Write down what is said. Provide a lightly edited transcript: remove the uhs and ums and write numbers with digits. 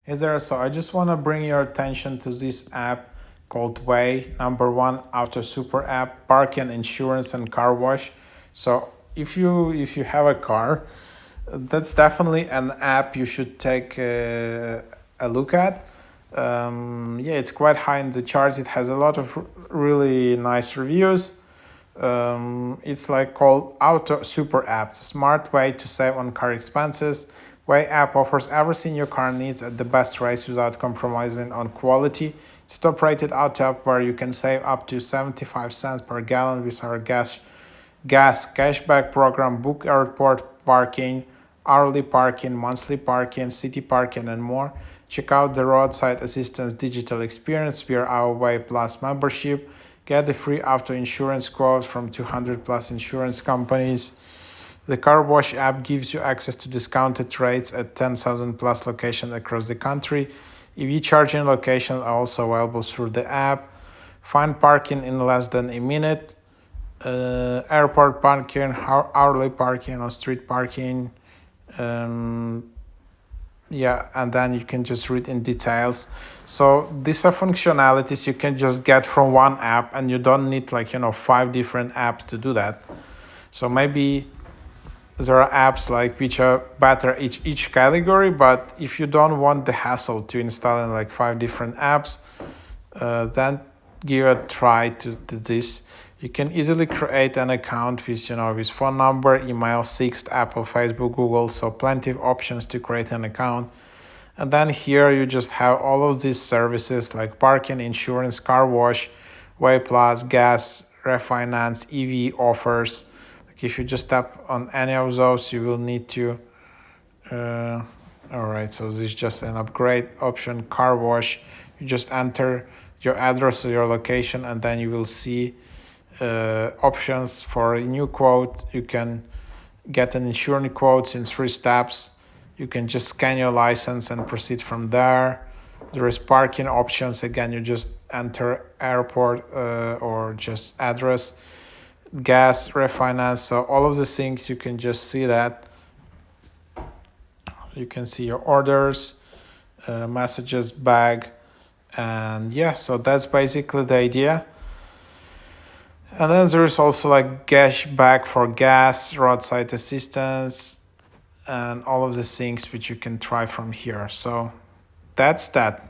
Hey there, so I just want to bring your attention to this app called Way, number one auto super app, parking, insurance, and car wash. So if you have a car, that's definitely an app you should take a look at. Yeah, it's quite high in the charts. It has a lot of really nice reviews. It's like called Auto Super App, a smart way to save on car expenses. Way app offers everything your car needs at the best rates without compromising on quality. It's top-rated auto app where you can save up to 75 cents per gallon with our gas cashback program, book airport parking, hourly parking, monthly parking, city parking, and more. Check out the roadside assistance digital experience via our Way Plus membership. Get the free auto insurance quotes from 200 plus insurance companies. The car wash app gives you access to discounted rates at 10,000 plus locations across the country. EV charging locations are also available through the app. Find parking in less than a minute. Airport parking, hourly parking, or street parking. Um, yeah, and then you can just read in details. So these are functionalities you can just get from one app, and you don't need like five different apps to do that. So maybe there are apps like which are better each category, but if you don't want the hassle to install in like five different apps, then give a try to this. You can easily create an account with with phone number, email, Sixt, Apple, Facebook, Google, so plenty of options to create an account. And then here you just have all of these services like parking, insurance, car wash, Way Plus, gas, refinance, EV offers. Like if you just tap on any of those, you will need to. Uh, all right, so this is just an upgrade option, car wash. You just enter your address or your location, and then you will see options for a new quote. You can get an insurance quote in 3 steps. You can just scan your license and proceed from there. There is parking options. Again, you just enter airport or just address, gas, refinance. So all of the things you can just see that. You can see your orders, messages, bag, and yeah. So that's basically the idea. And then there's also like cash back for gas, roadside assistance, and all of the things which you can try from here. So that's that.